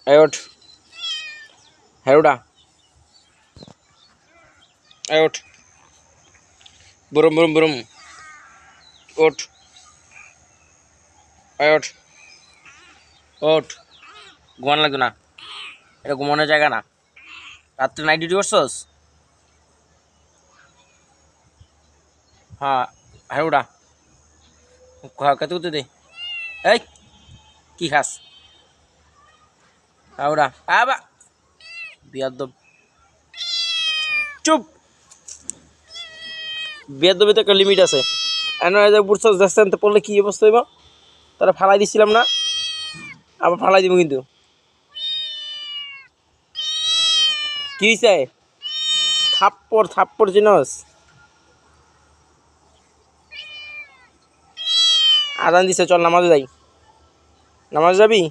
আয় ওঠ, হ্যাঁ ওটা, আয় ওঠ, বুরুম বুরুম বুরুম, ওঠ, আয় ওঠ, ওঠ, ঘুমানো লাগবে না, এটা ঘুমানোর জায়গা না। রাত্রে নাইট ডিউটি করছস? হ্যাঁ, হ্যাঁ ওটা, খেতে করতে দে। এই কি খাস? হ্যাঁ ওটা, আবা বিয়াদব, চুপ। বিয়াদবের তো একটা লিমিট আছে। এনারা বুঝছস যাচ্ছেন তো পড়লে কি অবস্থা হইব? তারা ফালাই দিছিলাম না, আবার ফালাই দিব কিন্তু। কি হইছে? থাপ্পড় থাপ্পড় চিনস? আজান দিছে, চল নামাজে যাই। নামাজ যাবি?